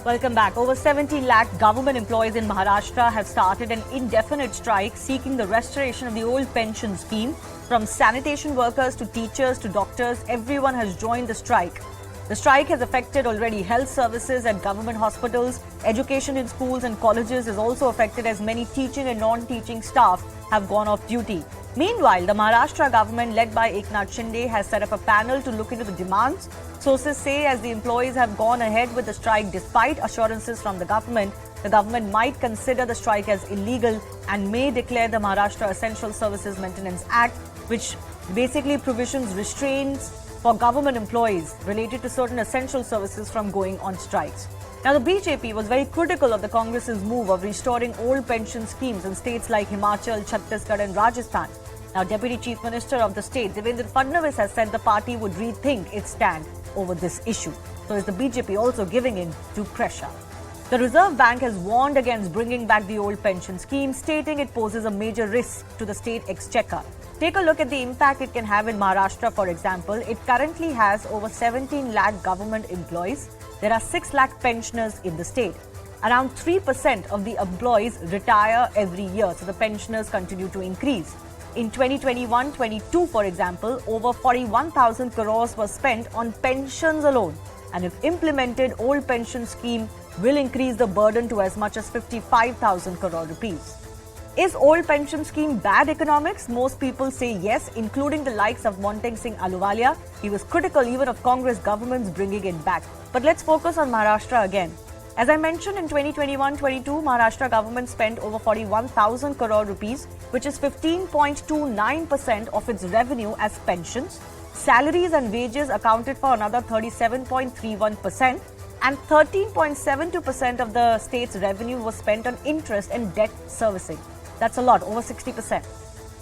Welcome back. Over 70 lakh government employees in Maharashtra have started an indefinite strike seeking the restoration of the old pension scheme. From sanitation workers to teachers to doctors, everyone has joined the strike. The strike has affected already health services at government hospitals. Education in schools and colleges is also affected as many teaching and non-teaching staff have gone off duty. Meanwhile, the Maharashtra government led by Eknath Shinde has set up a panel to look into the demands. Sources say as the employees have gone ahead with the strike despite assurances from the government might consider the strike as illegal and may declare the Maharashtra Essential Services Maintenance Act, which basically provisions restraints for government employees related to certain essential services from going on strikes. Now, the BJP was very critical of the Congress's move of restoring old pension schemes in states like Himachal, Chhattisgarh and Rajasthan. Now, Deputy Chief Minister of the state, Devendra, Fadnavis, has said the party would rethink its stand over this issue. So is the BJP also giving in to pressure? The Reserve Bank has warned against bringing back the old pension scheme, stating it poses a major risk to the state exchequer. Take a look at the impact it can have in Maharashtra, for example. It currently has over 17 lakh government employees. There are 6 lakh pensioners in the state. Around 3% of the employees retire every year, so the pensioners continue to increase. In 2021-22, for example, over 41,000 crores was spent on pensions alone. And if implemented, old pension scheme will increase the burden to as much as 55,000 crore rupees. Is old pension scheme bad economics? Most people say yes, including the likes of Montek Singh Ahluwalia. He was critical even of Congress governments bringing it back. But let's focus on Maharashtra again. As I mentioned, in 2021-22, Maharashtra government spent over 41,000 crore rupees, which is 15.29% of its revenue as pensions. Salaries and wages accounted for another 37.31%, and 13.72% of the state's revenue was spent on interest and debt servicing. That's a lot, over 60%.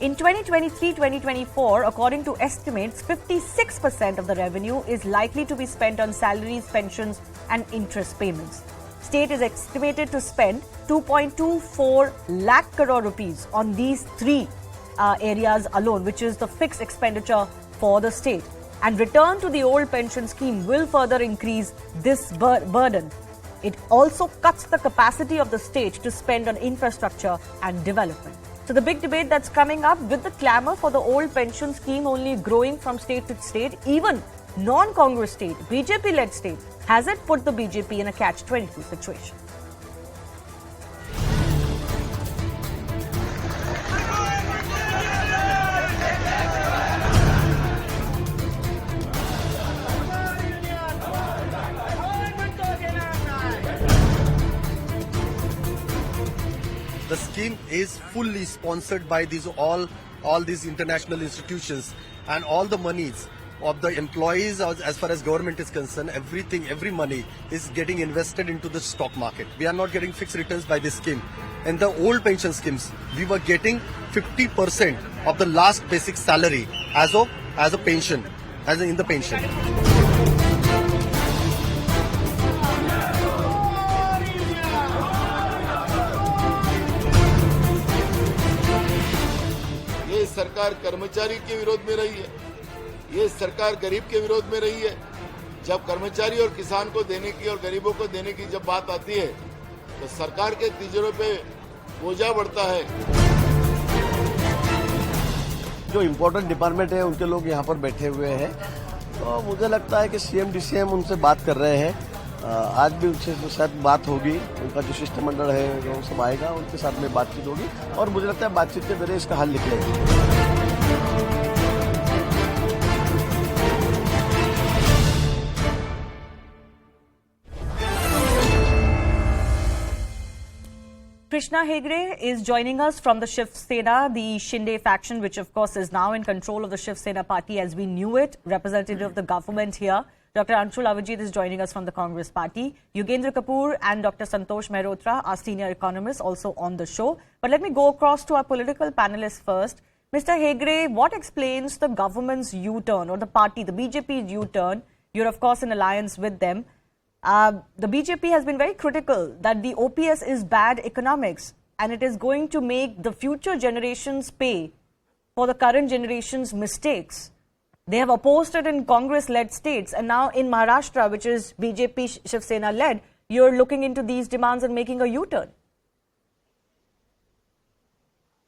In 2023-2024, according to estimates, 56% of the revenue is likely to be spent on salaries, pensions and interest payments. State is estimated to spend 2.24 lakh crore rupees on these three areas alone, which is the fixed expenditure for the state. And return to the old pension scheme will further increase this burden. It also cuts the capacity of the state to spend on infrastructure and development. So the big debate that's coming up with the clamour for the old pension scheme only growing from state to state, even non-Congress state, BJP-led state, has it put the BJP in a catch-22 situation? The scheme is fully sponsored by these all these international institutions, and all the monies of the employees, as far as government is concerned, every money is getting invested into the stock market. We are not getting fixed returns by this scheme. In the old pension schemes, we were getting 50% of the last basic salary as a pension, in the pension. ये सरकार कर्मचारी के विरोध में रही है, ये सरकार गरीब के विरोध में रही है। जब कर्मचारी और किसान को देने की और गरीबों को देने की जब बात आती है तो सरकार के तिजोरी पे बोझा बढ़ता है। जो इम्पोर्टेंट डिपार्टमेंट है उनके लोग यहाँ पर बैठे हुए हैं, तो मुझे लगता है कि सीएम डीसीएम उनसे बात कर रहे हैं। आज भी उनसे शायद बात होगी, उनका जो शिष्टमंडल है जो सब आएगा उनके साथ में बातचीत होगी और मुझे लगता है बातचीत के जरिए इसका हल निकलेगा। Krishna Hegde is joining us from the Shiv Sena, the Shinde faction, which of course is now in control of the Shiv Sena party as we knew it. Representative of the government here. Dr. Anshul Avajit is joining us from the Congress party. Yugendra Kapoor and Dr. Santosh Mehrotra, our senior economists, also on the show. But let me go across to our political panelists first. Mr. Hegde, what explains the government's U-turn, or the party, the BJP's U-turn? You're of course in alliance with them. The BJP has been very critical that the OPS is bad economics and it is going to make the future generations pay for the current generation's mistakes. They have opposed it in Congress-led states, and now in Maharashtra, which is BJP Shiv Sena-led, you're looking into these demands and making a U-turn?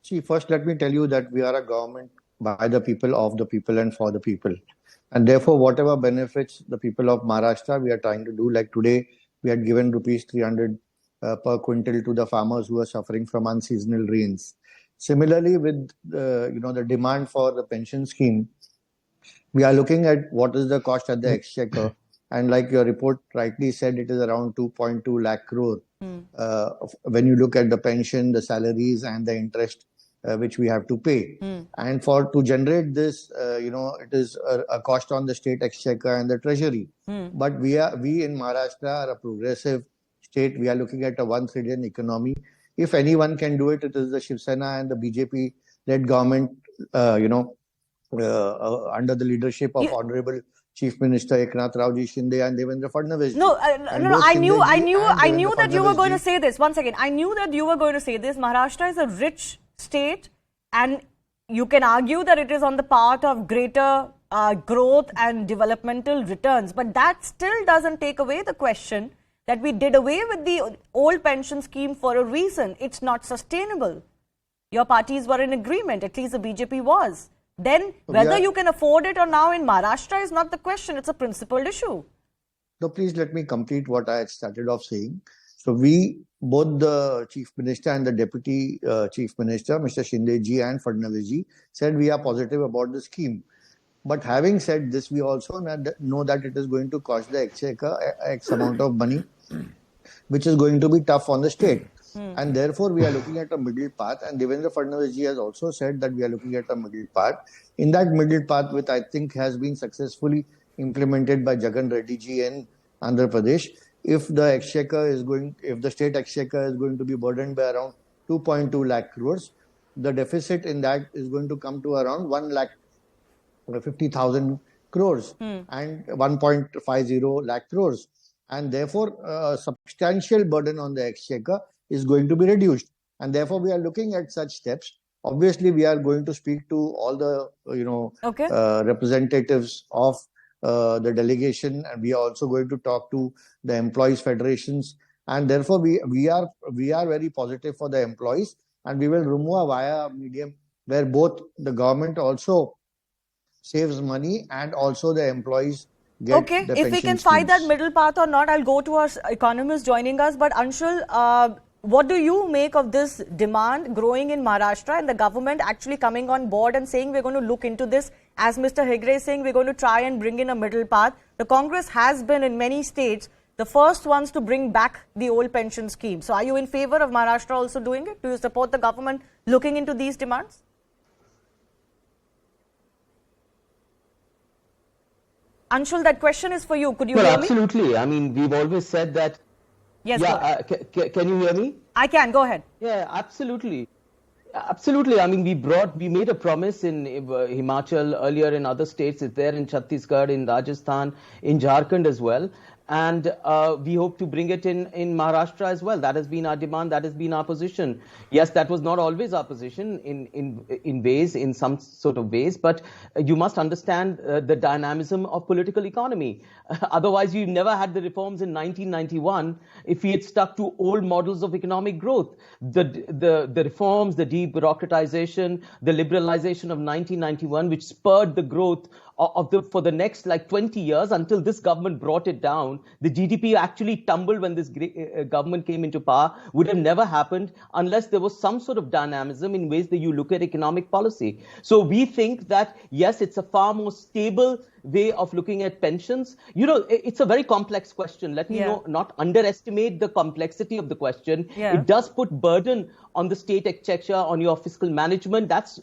See, first let me tell you that we are a government by the people, of the people and for the people. And therefore, whatever benefits the people of Maharashtra, we are trying to do. Like today, we had given rupees 300 per quintal to the farmers who are suffering from unseasonal rains. Similarly, with the demand for the pension scheme, we are looking at what is the cost at the exchequer. And like your report rightly said, it is around 2.2 lakh crore. When you look at the pension, the salaries and the interest which we have to pay. And to generate this, it is a cost on the state exchequer and the treasury. But we in Maharashtra are a progressive state. We are looking at a 1 trillion economy. If anyone can do it, it is the Shiv Sena and the BJP-led government, under the leadership of Honorable Chief Minister Eknath Shinde and Devendra Fadnavis. No, I knew that you were going to say this. One second. I knew that you were going to say this. Maharashtra is a rich state, and you can argue that it is on the path of greater growth and developmental returns. But that still doesn't take away the question that we did away with the old pension scheme for a reason. It's not sustainable. Your parties were in agreement, at least the BJP was. Then whether you can afford it or now in Maharashtra is not the question. It's a principled issue. So please let me complete what I had started off saying. So both the Chief Minister and the Deputy Chief Minister, Mr. Shinde ji and Fadnavis ji, said we are positive about the scheme. But having said this, we also know that it is going to cost the exchequer X amount of money, which is going to be tough on the state. And therefore, we are looking at a middle path. And Devendra Fadnavis ji has also said that we are looking at a middle path. In that middle path, which I think has been successfully implemented by Jagan Reddy ji in Andhra Pradesh, if the state exchequer is going to be burdened by around 2.2 lakh crores, the deficit in that is going to come to around 1,50,000 crores and 1.50 lakh crores. And therefore, a substantial burden on the exchequer is going to be reduced. And therefore, we are looking at such steps. Obviously, we are going to speak to all the, representatives of the delegation, and we are also going to talk to the employees federations. And therefore, we are very positive for the employees, and we will remove via medium where both the government also saves money and also the employees get the pension if we can find that middle path or not, I'll go to our economist joining us. But Anshul, what do you make of this demand growing in Maharashtra and the government actually coming on board and saying we're going to look into this? As Mr. Hegre is saying, we're going to try and bring in a middle path. The Congress has been in many states the first ones to bring back the old pension scheme. So are you in favor of Maharashtra also doing it? Do you support the government looking into these demands? Anshul, that question is for you. Could you hear me? Absolutely. I mean, we've always said that. Yes. Can you hear me? I can. Go ahead. Yeah, absolutely. Absolutely. I mean, we made a promise in Himachal, earlier in other states. It's there in Chhattisgarh, in Rajasthan, in Jharkhand as well. And we hope to bring it in Maharashtra as well. That has been our demand. That has been our position. Yes, that was not always our position in some sort of ways. But you must understand the dynamism of political economy. Otherwise, we've never had the reforms in 1991 if we had stuck to old models of economic growth. The reforms, the de-bureaucratization, the liberalization of 1991, which spurred the growth for the next 20 years until this government brought it down. The GDP actually tumbled when this government came into power. Would have never happened unless there was some sort of dynamism in ways that you look at economic policy. So we think that, yes, it's a far more stable way of looking at pensions. It's a very complex question. Let me not underestimate the complexity of the question. It does put burden on the state exchequer, on your fiscal management. That's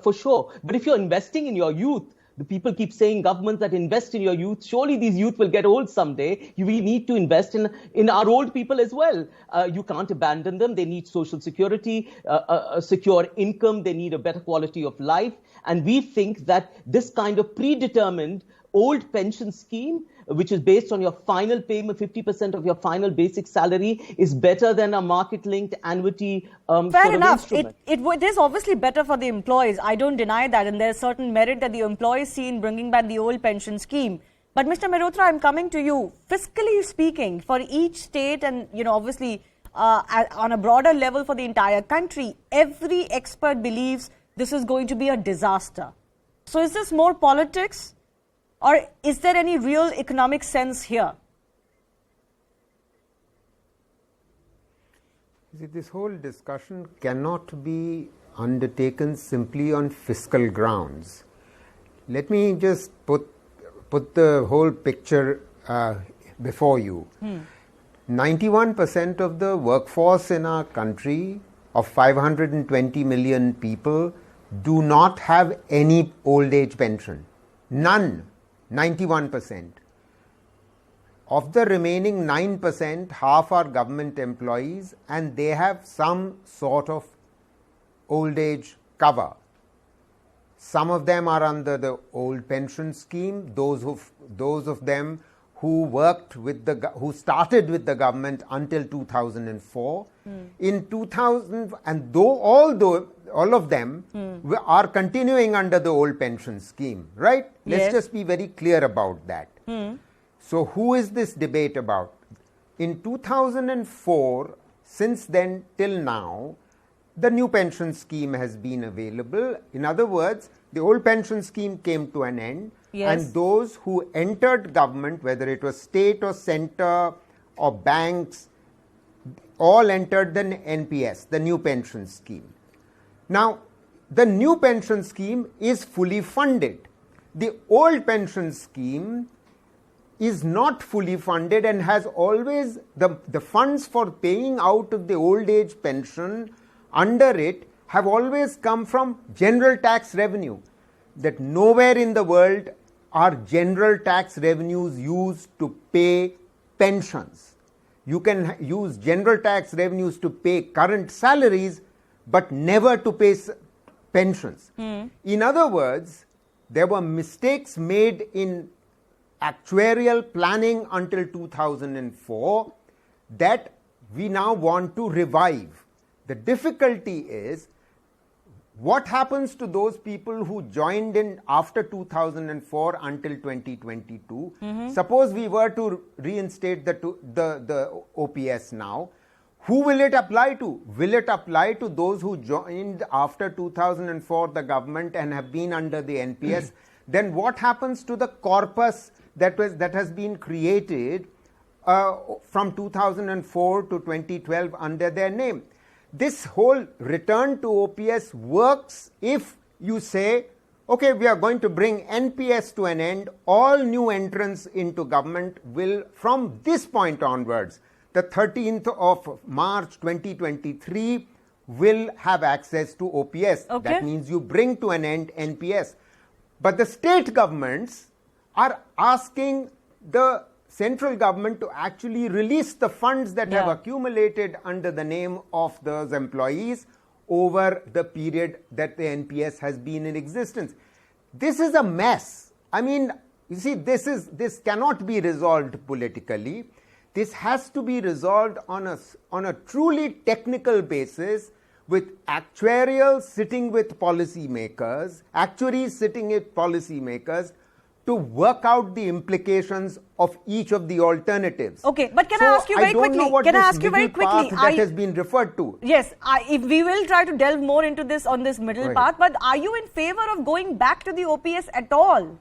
for sure. But if you're investing in your youth, the people keep saying governments that invest in your youth, surely these youth will get old someday. We need to invest in our old people as well. You can't abandon them. They need social security, a secure income. They need a better quality of life. And we think that this kind of predetermined old pension scheme, which is based on your final payment, 50% of your final basic salary, is better than a market-linked annuity Fair enough. It is obviously better for the employees. I don't deny that. And there's certain merit that the employees see in bringing back the old pension scheme. But Mr. Mehrotra, I'm coming to you. Fiscally speaking, for each state and, obviously on a broader level for the entire country, every expert believes this is going to be a disaster. So is this more politics or is there any real economic sense here? This whole discussion cannot be undertaken simply on fiscal grounds. Let me just put the whole picture before you. 91% of the workforce in our country of 520 million people do not have any old age pension. None. 91%. Of the remaining 9%, half are government employees and they have some sort of old age cover. Some of them are under the old pension scheme, those of them who started with the government until 2004. In 2000, and all of them are continuing under the old pension scheme, right? Yes. Let's just be very clear about that. So who is this debate about? In 2004, since then till now, the new pension scheme has been available. In other words, the old pension scheme came to an end. Yes. And those who entered government, whether it was state or center or banks, all entered the NPS, the new pension scheme. Now, the new pension scheme is fully funded. The old pension scheme is not fully funded and has always, the funds for paying out of the old age pension under it have always come from general tax revenue. That nowhere in the world are general tax revenues used to pay pensions. You can use general tax revenues to pay current salaries, but never to pay pensions. In other words, there were mistakes made in actuarial planning until 2004 that we now want to revive. The difficulty is, what happens to those people who joined in after 2004 until 2022? Suppose we were to reinstate the OPS now. Who will it apply to? Will it apply to those who joined after 2004 the government and have been under the NPS? Then what happens to the corpus that has been created from 2004 to 2012 under their name? This whole return to OPS works if you say, okay, we are going to bring NPS to an end. All new entrants into government will, from this point onwards, the 13th of March 2023, will have access to OPS. Okay. That means you bring to an end NPS. But the state governments are asking the central government to actually release the funds that have accumulated under the name of those employees over the period that the NPS has been in existence. This is a mess. I mean, you see, this cannot be resolved politically. This has to be resolved on a truly technical basis, with actuarials sitting with policymakers, actuaries sitting with policymakers, to work out the implications of each of the alternatives. Okay, but can I ask you very quickly? That has been referred to. Yes, if we will try to delve more into this on this middle path, but are you in favor of going back to the OPS at all?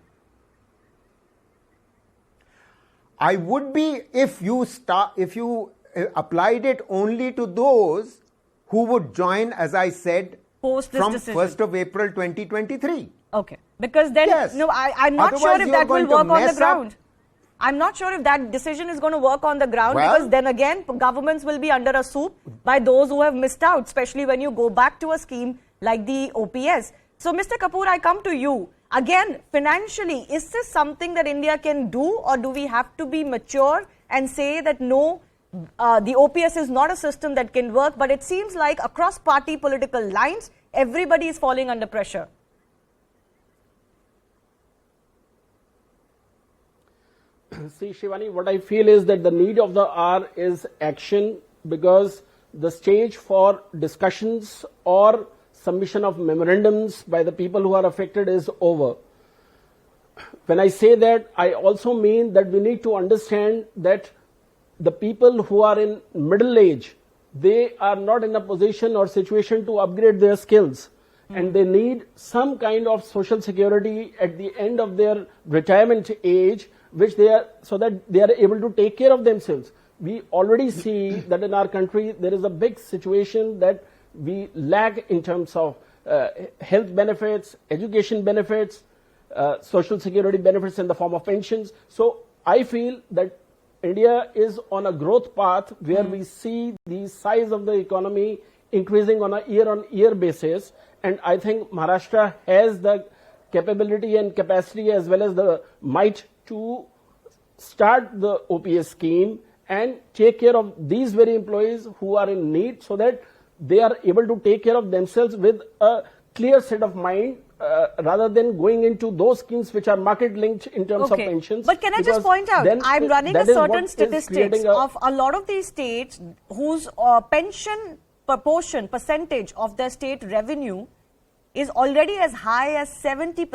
I would be if you applied it only to those who would join, as I said, post this from decision. 1st of April 2023. Okay, because then, no, I'm not sure if that will work on the ground. I'm not sure if that decision is going to work on the ground, because then again, governments will be under a soup by those who have missed out, especially when you go back to a scheme like the OPS. So, Mr. Kapoor, I come to you. Again, financially, is this something that India can do, or do we have to be mature and say that no, the OPS is not a system that can work, but it seems like across party political lines, everybody is falling under pressure? See, Shivani, what I feel is that the need of the hour is action, because the stage for discussions or submission of memorandums by the people who are affected is over. when I say that, I also mean that we need to understand that the people who are in middle age, they are not in a position or situation to upgrade their skills. And they need some kind of social security at the end of their retirement age, which they are, so that they are able to take care of themselves. We already see that in our country there is a big situation that we lack in terms of health benefits, education benefits, social security benefits in the form of pensions. So I feel that India is on a growth path where we see the size of the economy increasing on a year-on-year basis. And I think Maharashtra has the capability and capacity as well as the might to start the OPS scheme and take care of these very employees who are in need, so that they are able to take care of themselves with a clear set of mind, rather than going into those schemes which are market linked in terms of pensions. But can I just point out, I'm running a certain statistics of a lot of these states whose pension proportion, percentage of their state revenue is already as high as 70%,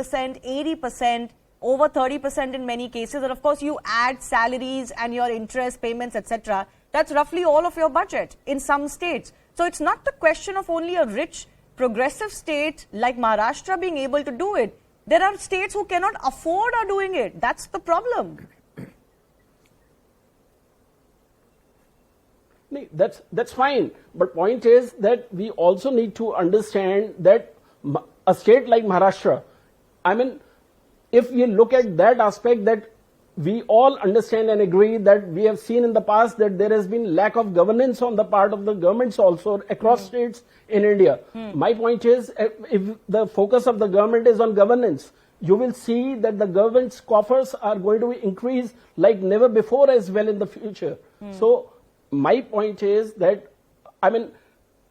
80%, over 30% in many cases. And of course, you add salaries and your interest payments, etc. That's roughly all of your budget in some states. So it's not the question of only a rich, progressive state like Maharashtra being able to do it. There are states who cannot afford or doing it. That's the problem. That's fine. But point is that we also need to understand that a state like Maharashtra, I mean, if we look at that aspect, that we all understand and agree that we have seen in the past that there has been lack of governance on the part of the governments also across states in India. My point is, if the focus of the government is on governance, you will see that the government's coffers are going to increase like never before as well in the future. So my point is that, I mean,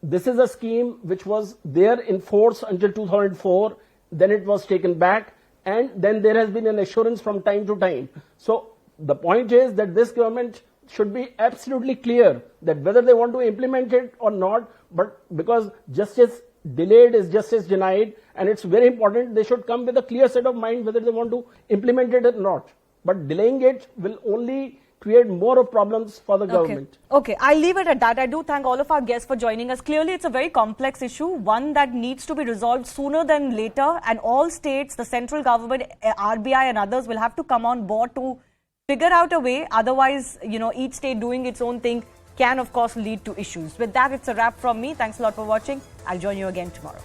this is a scheme which was there in force until 2004, then it was taken back, and then there has been an assurance from time to time. So the point is that this government should be absolutely clear that whether they want to implement it or not, but because justice delayed is justice denied, and it's very important they should come with a clear set of mind whether they want to implement it or not. But delaying it will only create more of problems for the government. Okay, I'll leave it at that. I do thank all of our guests for joining us. Clearly, it's a very complex issue, one that needs to be resolved sooner than later, and all states, the central government, RBI and others will have to come on board to figure out a way. Otherwise, you know, each state doing its own thing can, of course, lead to issues. With that, it's a wrap from me. Thanks a lot for watching. I'll join you again tomorrow.